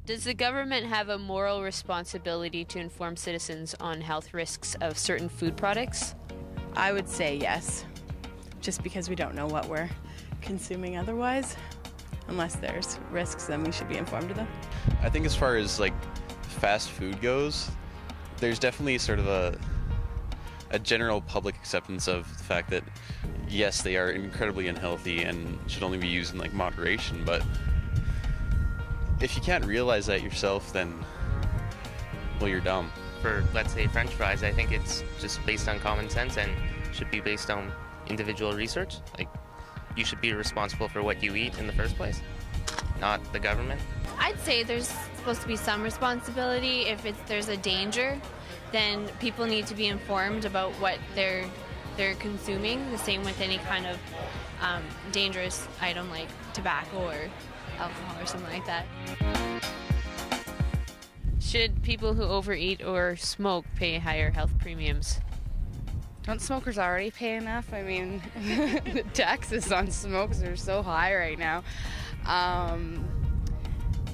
Does the government have a moral responsibility to inform citizens on health risks of certain food products? I would say yes, just because we don't know what we're consuming otherwise. Unless there's risks, then we should be informed of them. I think as far as like fast food goes, there's definitely sort of a general public acceptance of the fact that yes, they are incredibly unhealthy and should only be used in like moderation, but if you can't realize that yourself, then, well, you're dumb. For, let's say, French fries, I think it's just based on common sense and should be based on individual research. Like, you should be responsible for what you eat in the first place, not the government. I'd say there's supposed to be some responsibility. If there's a danger, then people need to be informed about what they're consuming. The same with any kind of dangerous item like tobacco or alcohol or something like that. Should people who overeat or smoke pay higher health premiums? Don't smokers already pay enough? I mean, the taxes on smokes are so high right now.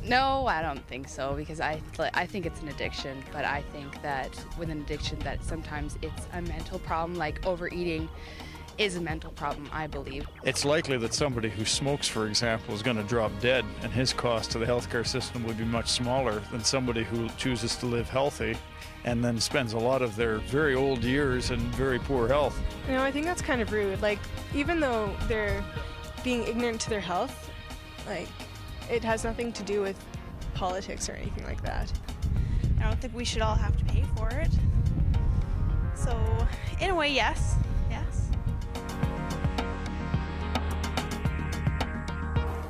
No, I don't think so, because I think it's an addiction, but I think that with an addiction that sometimes it's a mental problem, like overeating is a mental problem, I believe. It's likely that somebody who smokes, for example, is going to drop dead, and his cost to the healthcare system would be much smaller than somebody who chooses to live healthy and then spends a lot of their very old years in very poor health. You know, I think that's kind of rude. Like, even though they're being ignorant to their health, like, it has nothing to do with politics or anything like that. I don't think we should all have to pay for it. So, in a way, yes. Yes.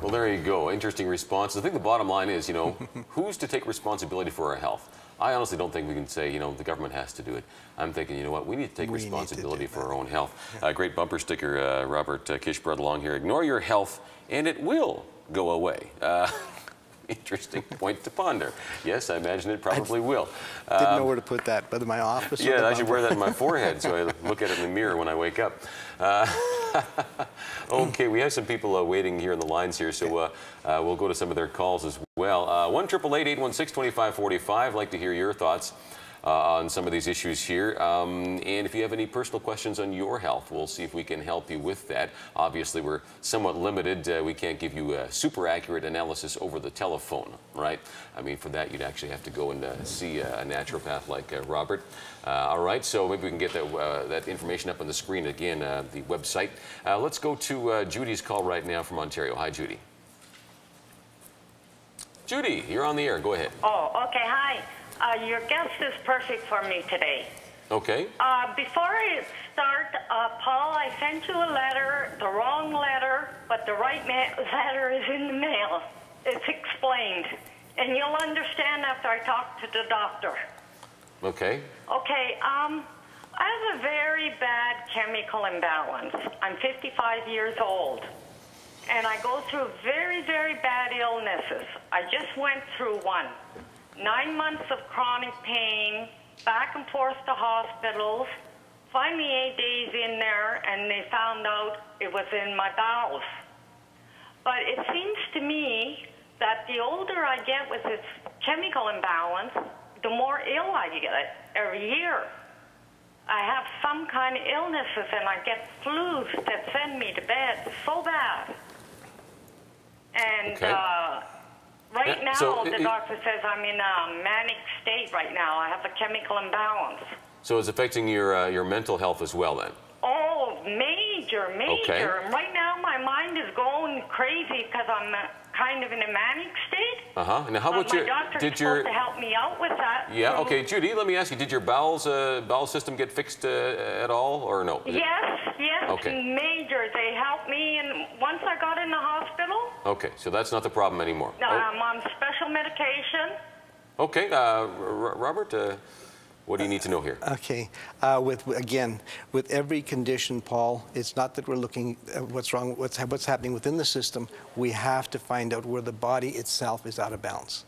Well, there you go. Interesting response. I think the bottom line is, you know, who's to take responsibility for our health? I honestly don't think we can say, you know, the government has to do it. I'm thinking, you know what, we need to take responsibility for our own health. Great bumper sticker Robert Kish brought along here. Ignore your health and it will go away. Interesting point to ponder. Yes, I imagine it probably will. Didn't know where to put that, but in my office. Yeah, I should wear that in my forehead so I look at it in the mirror when I wake up. Okay, we have some people waiting here in the lines here, so we'll go to some of their calls as well. 1-888-816-2545. I'd like to hear your thoughts on some of these issues here. And if you have any personal questions on your health, we'll see if we can help you with that. Obviously, we're somewhat limited. We can't give you a super accurate analysis over the telephone, right? I mean, for that, you'd actually have to go and see a naturopath like Robert. All right, so maybe we can get that information up on the screen again, the website. Let's go to Judy's call right now from Ontario. Hi, Judy. Judy, you're on the air. Go ahead. Oh, okay. Hi. Your guest is perfect for me today. Okay. Before I start, Paul, I sent you a letter, the wrong letter, but the right letter is in the mail. It's explained. And you'll understand after I talk to the doctor. Okay. Okay. I have a very bad chemical imbalance. I'm 55 years old. And I go through very, very bad illnesses. I just went through one. 9 months of chronic pain, back and forth to hospitals, finally 8 days in there, and they found out it was in my bowels. But it seems to me that the older I get with this chemical imbalance, the more ill I get every year. I have some kind of illnesses, and I get flus that send me to bed so bad. And right now, the doctor says I'm in a manic state right now. I have a chemical imbalance. So it's affecting your mental health as well, then? Oh, major. Okay. Right now, my mind is going crazy because I'm kind of in a manic state. Now, how about my doctor's supposed to help me out with that. Yeah. Okay, Judy. Let me ask you: did your bowel system get fixed at all, or no? Yes. Okay. Major. They helped me, and once I got in the hospital. Okay, so that's not the problem anymore. No, I'm on special medication. Okay, Robert. What do you need to know here? Okay. With every condition, Paul, it's not that we're looking at what's wrong, what's happening within the system. We have to find out where the body itself is out of balance.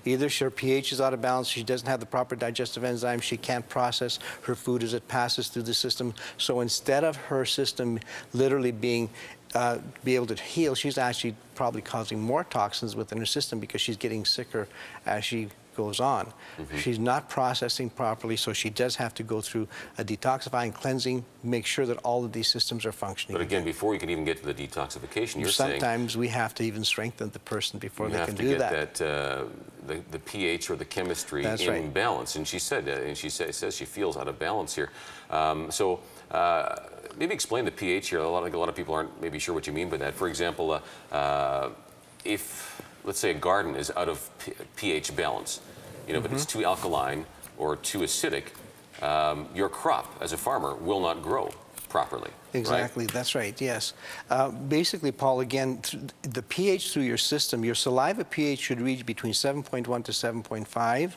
Either her pH is out of balance, she doesn't have the proper digestive enzymes, she can't process her food as it passes through the system. So instead of her system literally being be able to heal, she's actually probably causing more toxins within her system because she's getting sicker as she goes on. She's not processing properly, so she does have to go through a detoxifying, cleansing, make sure that all of these systems are functioning. But again, before you can even get to the detoxification, you're saying sometimes we have to even strengthen the person before they can do that. You have to get the pH or the chemistry in balance. And she said, says she feels out of balance here. Maybe explain the pH here. A lot of people aren't maybe sure what you mean by that. For example, if let's say a garden is out of pH balance, you know, but it's too alkaline or too acidic, your crop as a farmer will not grow properly. Exactly, right? That's right, yes. Basically, Paul, again, the pH through your system, your saliva pH should reach between 7.1 to 7.5.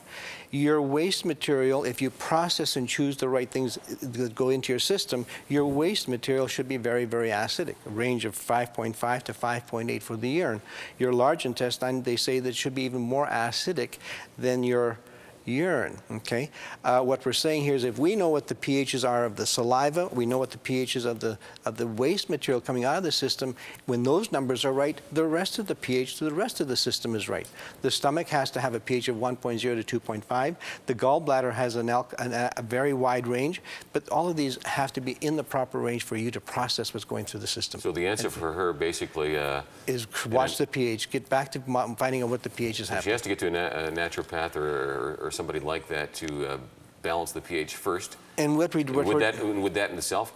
Your waste material, if you process and choose the right things that go into your system, your waste material should be very, very acidic, a range of 5.5 to 5.8 for the urine. Your large intestine, they say that should be even more acidic than your urine, okay? What we're saying here is if we know what the pHs are of the saliva, we know what the pHs of the waste material coming out of the system, when those numbers are right, the rest of the pH to the rest of the system is right. The stomach has to have a pH of 1.0 to 2.5. The gallbladder has a very wide range, but all of these have to be in the proper range for you to process what's going through the system. So the answer for her basically is watch the pH, get back to finding out what the pH is happening. She has to get to a naturopath or somebody like that to balance the pH first. And would that in itself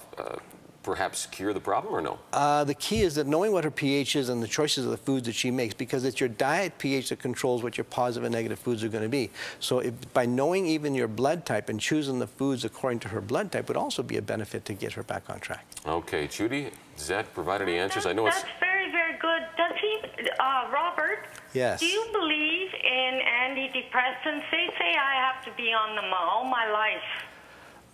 perhaps cure the problem or no? The key is that knowing what her pH is and the choices of the foods that she makes, because it's your diet pH that controls what your positive and negative foods are going to be. So by knowing even your blood type and choosing the foods according to her blood type would also be a benefit to get her back on track. Okay, Judy, does that provide any answers? I know it's... That's very, very good. Does he, Robert? Yes. Do you believe in antidepressants? They say I have to be on them all my life.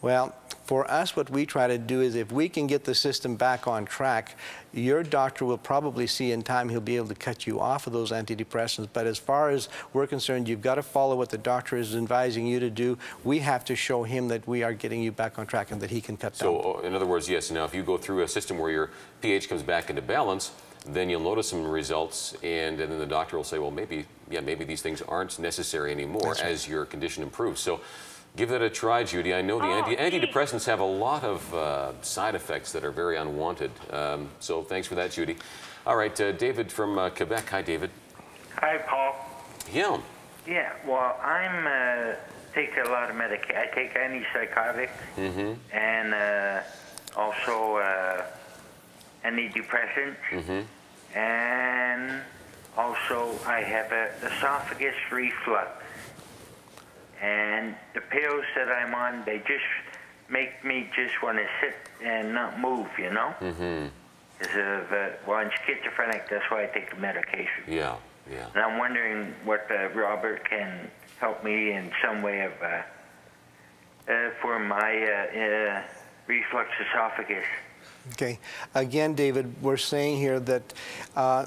Well, for us, what we try to do is if we can get the system back on track, your doctor will probably see in time he'll be able to cut you off of those antidepressants. But as far as we're concerned, you've got to follow what the doctor is advising you to do. We have to show him that we are getting you back on track and that he can cut down. So, in other words, yes, now if you go through a system where your pH comes back into balance, then you'll notice some results, and then the doctor will say, well, maybe these things aren't necessary anymore as your condition improves. So give that a try, Judy. I know the antidepressants have a lot of side effects that are very unwanted. So thanks for that, Judy. All right, David from Quebec. Hi, David. Hi, Paul. Yeah. Yeah, well, take a lot of medication. I take antipsychotics and also antidepressants. And also I have an esophagus reflux. And the pills that I'm on, they just make me just want to sit and not move, you know? Well, I'm schizophrenic, that's why I take the medication. Yeah, yeah. And I'm wondering what Robert can help me in some way of for my reflux esophagus. Okay. Again, David, we're saying here that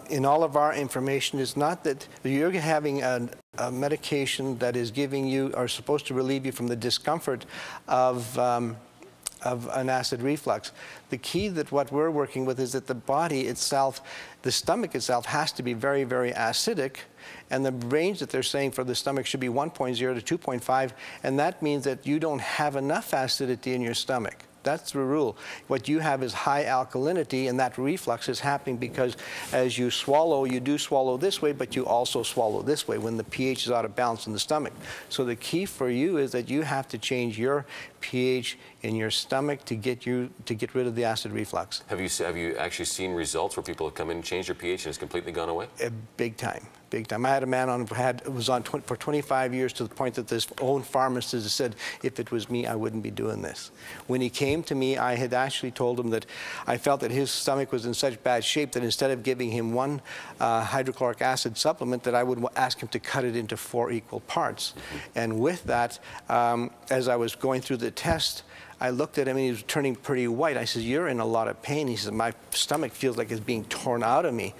in all of our information, it's not that you're having a medication that is giving you or supposed to relieve you from the discomfort of an acid reflux. The key that what we're working with is that the body itself, the stomach itself, has to be very, very acidic. And the range that they're saying for the stomach should be 1.0 to 2.5. And that means that you don't have enough acidity in your stomach. That's the rule. What you have is high alkalinity, and that reflux is happening because as you swallow, you do swallow this way, but you also swallow this way when the pH is out of balance in the stomach. So the key for you is that you have to change your pH in your stomach to get rid of the acid reflux. Have you actually seen results where people have come in and changed their pH and it's completely gone away? Big time. Big time. I had a man on who was on for 25 years to the point that his own pharmacist said, if it was me, I wouldn't be doing this. When he came to me, I had actually told him that I felt that his stomach was in such bad shape that instead of giving him one hydrochloric acid supplement, that I would ask him to cut it into 4 equal parts. And with that, as I was going through the test, I looked at him and he was turning pretty white. I said, you're in a lot of pain. He said, my stomach feels like it's being torn out of me.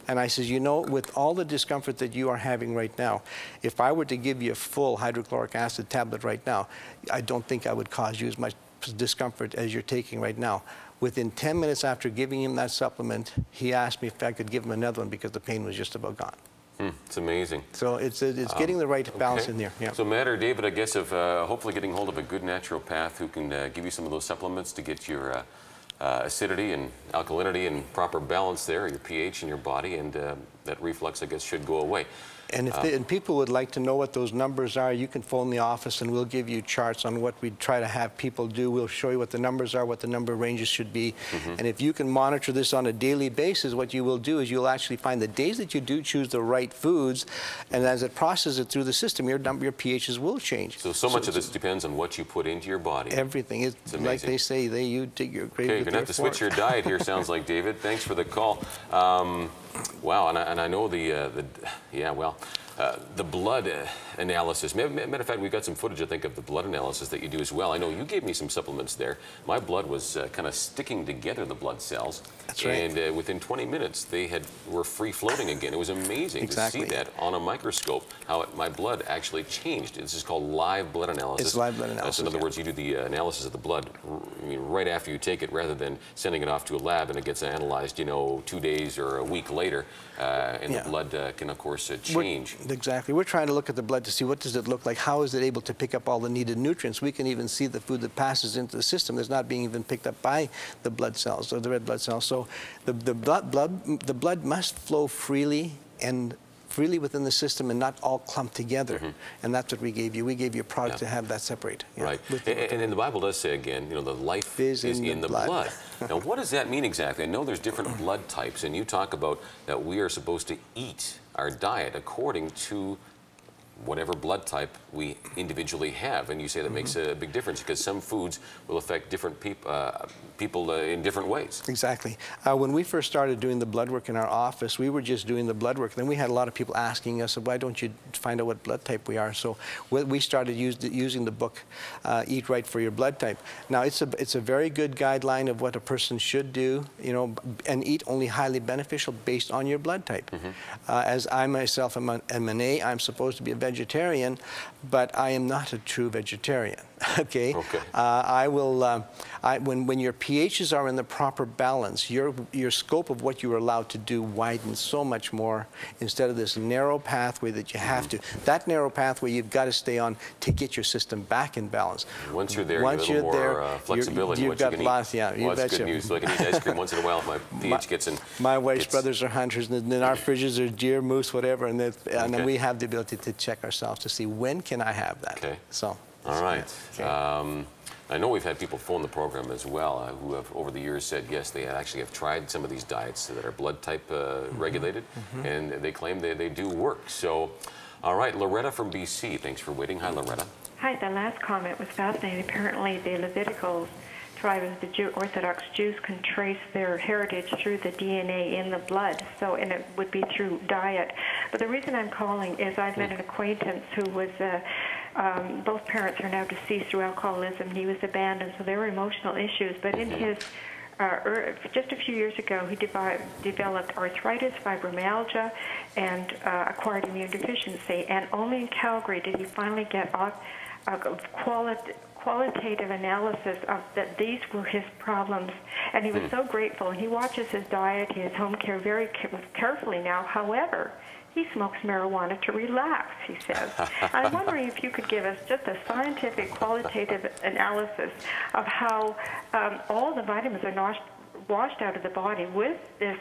And I said, you know, with all the discomfort that you are having right now, if I were to give you a full hydrochloric acid tablet right now, I don't think I would cause you as much discomfort as you're taking right now. Within 10 minutes after giving him that supplement, he asked me if I could give him another one because the pain was just about gone. It's amazing. So it's getting the right balance in there. Yeah. So Matt or David, I guess, of hopefully getting hold of a good naturopath who can give you some of those supplements to get your acidity and alkalinity and proper balance there, your pH in your body, and that reflux, I guess, should go away. And if and people would like to know what those numbers are, you can phone the office and we'll give you charts on what we try to have people do. We'll show you what the numbers are, what the number ranges should be. And if you can monitor this on a daily basis, what you will do is you'll actually find the days that you do choose the right foods, and as it processes it through the system, your pHs will change. So much of this depends on what you put into your body. Everything. It's like they say, you dig your grave with your fork. Okay, you're going to have to switch your diet here, sounds like, David. Thanks for the call. Wow, and I know the blood analysis. Matter of fact, we've got some footage, I think, of the blood analysis that you do as well. I know you gave me some supplements there. My blood was kind of sticking together, the blood cells. That's right. And within 20 minutes, they were free-floating again. It was amazing to see that on a microscope, how my blood actually changed. This is called live blood analysis. It's live blood analysis. So in other words, you do the analysis of the blood right after you take it, rather than sending it off to a lab and it gets analyzed, 2 days or a week later, and the blood can, of course, change. Exactly. We're trying to look at the blood to see what does it look like, how is it able to pick up all the needed nutrients. We can even see the food that passes into the system that's not being even picked up by the blood cells or the red blood cells. So the blood must flow freely within the system and not all clumped together. And that's what we gave you. We gave you a product to have that separate. Right. And the Bible does say again, the life is in the blood. Now, what does that mean exactly? I know there's different blood types, and you talk about that we are supposed to eat our diet according to whatever blood type we individually have, and you say that makes a big difference because some foods will affect different people in different ways. Exactly. When we first started doing the blood work in our office, we were just doing the blood work. Then we had a lot of people asking us, why don't you find out what blood type we are? So we started using the book, Eat Right for Your Blood Type. Now, it's a very good guideline of what a person should do, and eat only highly beneficial based on your blood type. As I myself am an A, I'm supposed to be a vegetarian, but I am not a true vegetarian. Okay. When your pHs are in the proper balance, your scope of what you are allowed to do widens so much more instead of this narrow pathway that you have to. That narrow pathway you've got to stay on to get your system back in balance. Once you're there, you have a little more flexibility. You've got lots. Yeah, well, that's good news. So I can eat ice cream once in a while if my pH gets in. My wife's brothers are hunters, and then our fridges are deer, moose, whatever, and then we have the ability to check ourselves to see when can I have that. Okay. So. All right. Okay. I know we've had people phone the program as well who have over the years said yes, they actually have tried some of these diets that are blood type regulated, and they claim they do work. So, all right, Loretta from BC, thanks for waiting. Hi, Loretta. Hi, the last comment was fascinating. Apparently the Levitical tribe of the Orthodox Jews can trace their heritage through the DNA in the blood, and it would be through diet. But the reason I'm calling is I've met an acquaintance who was both parents are now deceased through alcoholism. He was abandoned, so there were emotional issues. But in his just a few years ago, he developed arthritis, fibromyalgia, and acquired immune deficiency. And only in Calgary did he finally get a qualitative analysis of that these were his problems, and he was so grateful. And he watches his diet, his home care very carefully now. However, he smokes marijuana to relax, he says. I'm wondering if you could give us just a scientific, qualitative analysis of how all the vitamins are washed out of the body with this.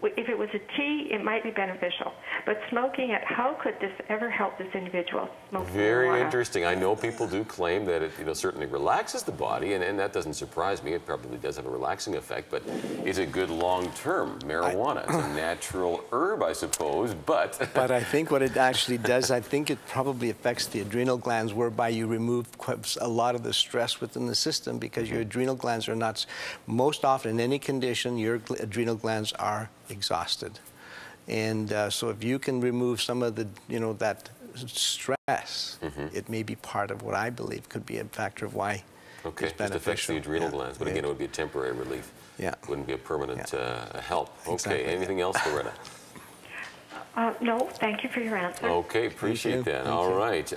If it was a tea, it might be beneficial. But smoking it, how could this ever help this individual? Very interesting. I know people do claim that it certainly relaxes the body, and that doesn't surprise me. It probably does have a relaxing effect, but is it good long-term? Marijuana, it's a natural herb, I suppose, but... But I think what it actually does, I think it probably affects the adrenal glands, whereby you remove a lot of the stress within the system, because your adrenal glands are not, most often in any condition, your adrenal glands are exhausted. And so if you can remove some of the, that stress, it may be part of what I believe could be a factor of why it's beneficial. It affects the adrenal glands, but again, it would be a temporary relief. Yeah. It wouldn't be a permanent help. Okay, exactly. Anything else, Loretta? No, thank you for your answer. Okay, appreciate that. All right.